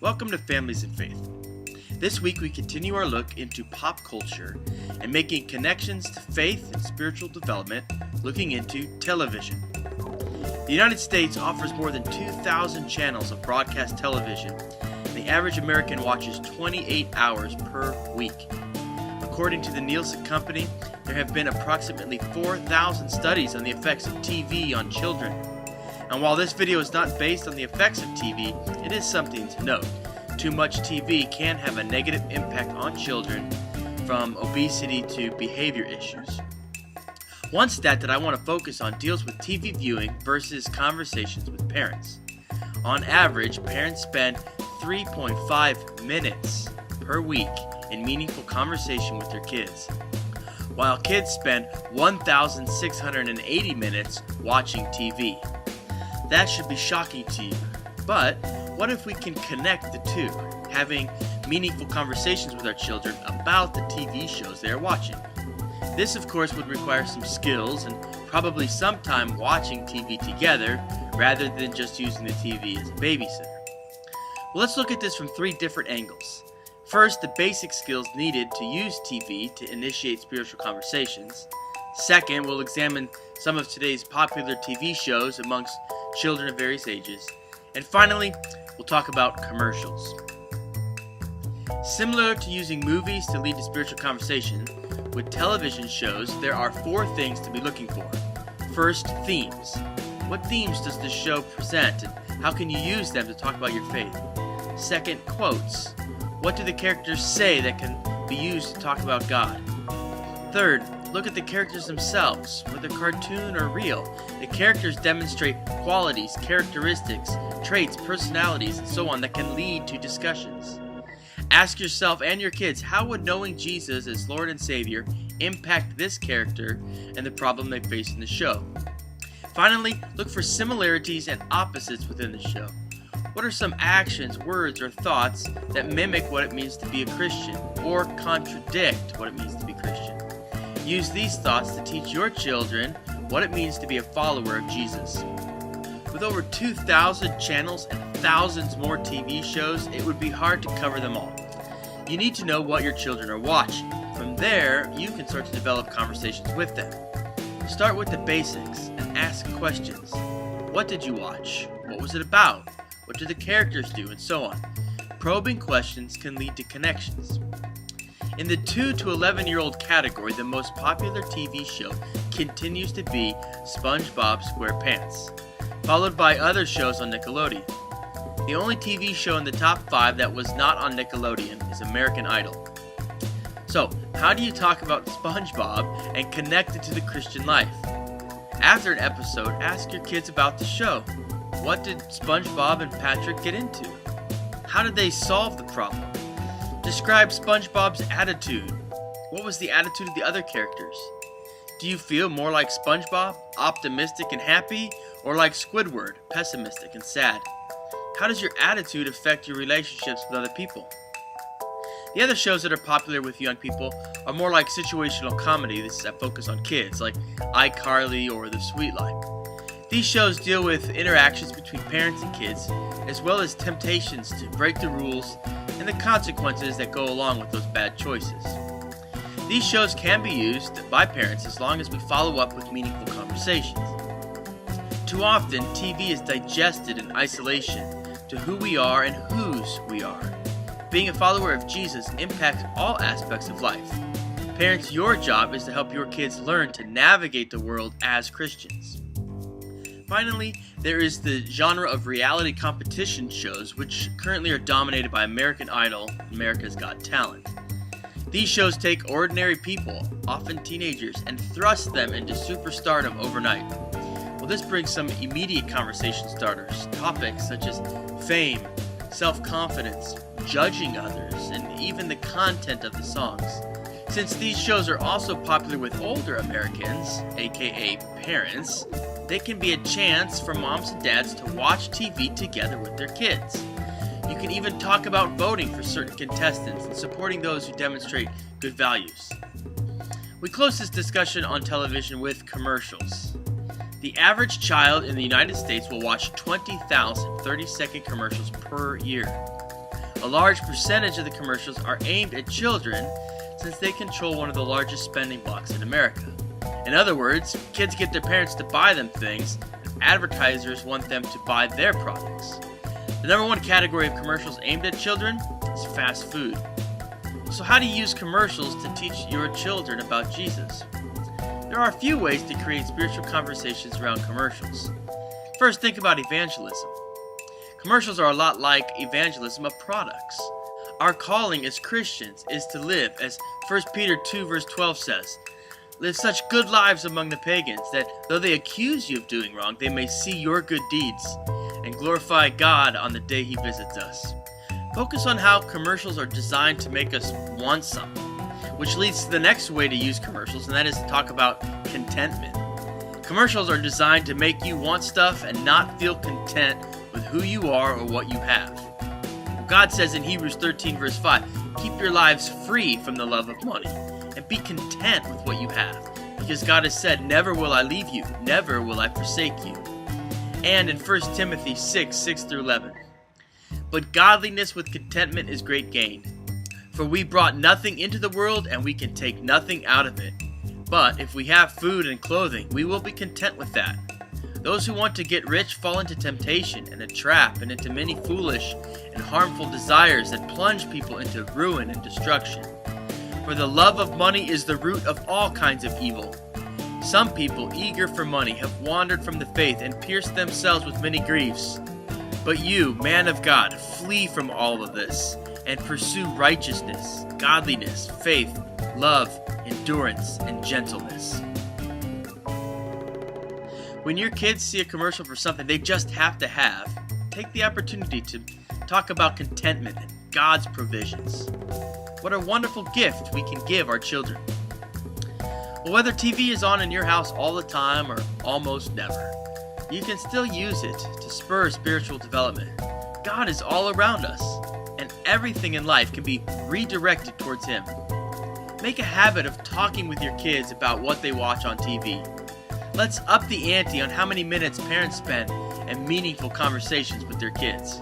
Welcome to Families in Faith. This week we continue our look into pop culture and making connections to faith and spiritual development, looking into television. The United States offers more than 2,000 channels of broadcast television, and the average American watches 28 hours per week. According to the Nielsen Company, there have been approximately 4,000 studies on the effects of TV on children. And while this video is not based on the effects of TV, it is something to note. Too much TV can have a negative impact on children, from obesity to behavior issues. One stat that I want to focus on deals with TV viewing versus conversations with parents. On average, parents spend 3.5 minutes per week in meaningful conversation with their kids, while kids spend 1,680 minutes watching TV. That should be shocking to you, but what if we can connect the two, having meaningful conversations with our children about the TV shows they are watching? This, of course, would require some skills and probably some time watching TV together rather than just using the TV as a babysitter. Well, let's look at this from three different angles. First, the basic skills needed to use TV to initiate spiritual conversations. Second, we'll examine some of today's popular TV shows amongst children of various ages. And finally, we'll talk about commercials. Similar to using movies to lead to spiritual conversation, with television shows, there are four things to be looking for. First, themes. What themes does the show present, and how can you use them to talk about your faith? Second, quotes. What do the characters say that can be used to talk about God? Third, look at the characters themselves, whether cartoon or real. The characters demonstrate qualities, characteristics, traits, personalities, and so on that can lead to discussions. Ask yourself and your kids, how would knowing Jesus as Lord and Savior impact this character and the problem they face in the show? Finally, look for similarities and opposites within the show. What are some actions, words, or thoughts that mimic what it means to be a Christian or contradict what it means to be Christian? Use these thoughts to teach your children what it means to be a follower of Jesus. With over 2,000 channels and thousands more TV shows, it would be hard to cover them all. You need to know what your children are watching. From there, you can start to develop conversations with them. Start with the basics and ask questions. What did you watch? What was it about? What do the characters do? And so on. Probing questions can lead to connections. In the 2 to 11-year-old category, the most popular TV show continues to be SpongeBob SquarePants, followed by other shows on Nickelodeon. The only TV show in the top 5 that was not on Nickelodeon is American Idol. So, how do you talk about SpongeBob and connect it to the Christian life? After an episode, ask your kids about the show. What did SpongeBob and Patrick get into? How did they solve the problem? Describe SpongeBob's attitude. What was the attitude of the other characters? Do you feel more like SpongeBob, optimistic and happy, or like Squidward, pessimistic and sad? How does your attitude affect your relationships with other people? The other shows that are popular with young people are more like situational comedies that focus on kids, like iCarly or The Sweet Life. These shows deal with interactions between parents and kids, as well as temptations to break the rules and the consequences that go along with those bad choices. These shows can be used by parents as long as we follow up with meaningful conversations. Too often, TV is digested in isolation to who we are and whose we are. Being a follower of Jesus impacts all aspects of life. Parents, your job is to help your kids learn to navigate the world as Christians. Finally, there is the genre of reality competition shows, which currently are dominated by American Idol and America's Got Talent. These shows take ordinary people, often teenagers, and thrust them into superstardom overnight. Well, this brings some immediate conversation starters, topics such as fame, self-confidence, judging others, and even the content of the songs. Since these shows are also popular with older Americans, aka parents, they can be a chance for moms and dads to watch TV together with their kids. You can even talk about voting for certain contestants and supporting those who demonstrate good values. We close this discussion on television with commercials. The average child in the United States will watch 20,000 30-second commercials per year. A large percentage of the commercials are aimed at children since they control one of the largest spending blocks in America. In other words, kids get their parents to buy them things, and advertisers want them to buy their products. The number one category of commercials aimed at children is fast food. So how do you use commercials to teach your children about Jesus? There are a few ways to create spiritual conversations around commercials. First, think about evangelism. Commercials are a lot like evangelism of products. Our calling as Christians is to live, as 1 Peter 2 verse 12 says, live such good lives among the pagans that though they accuse you of doing wrong, they may see your good deeds and glorify God on the day He visits us. Focus on how commercials are designed to make us want something, which leads to the next way to use commercials, and that is to talk about contentment. Commercials are designed to make you want stuff and not feel content with who you are or what you have. God says in Hebrews 13 verse 5, keep your lives free from the love of money and be content with what you have, because God has said, never will I leave you, never will I forsake you. And in 1 Timothy 6 through 11, but godliness with contentment is great gain. For we brought nothing into the world, and we can take nothing out of it. But if we have food and clothing, we will be content with that. Those who want to get rich fall into temptation and a trap and into many foolish and harmful desires that plunge people into ruin and destruction. For the love of money is the root of all kinds of evil. Some people, eager for money, have wandered from the faith and pierced themselves with many griefs. But you, man of God, flee from all of this and pursue righteousness, godliness, faith, love, endurance, and gentleness. When your kids see a commercial for something they just have to have, take the opportunity to talk about contentment and God's provisions. What a wonderful gift we can give our children. Well, whether TV is on in your house all the time or almost never, you can still use it to spur spiritual development. God is all around us, and everything in life can be redirected towards Him. Make a habit of talking with your kids about what they watch on TV. Let's up the ante on how many minutes parents spend in meaningful conversations with their kids.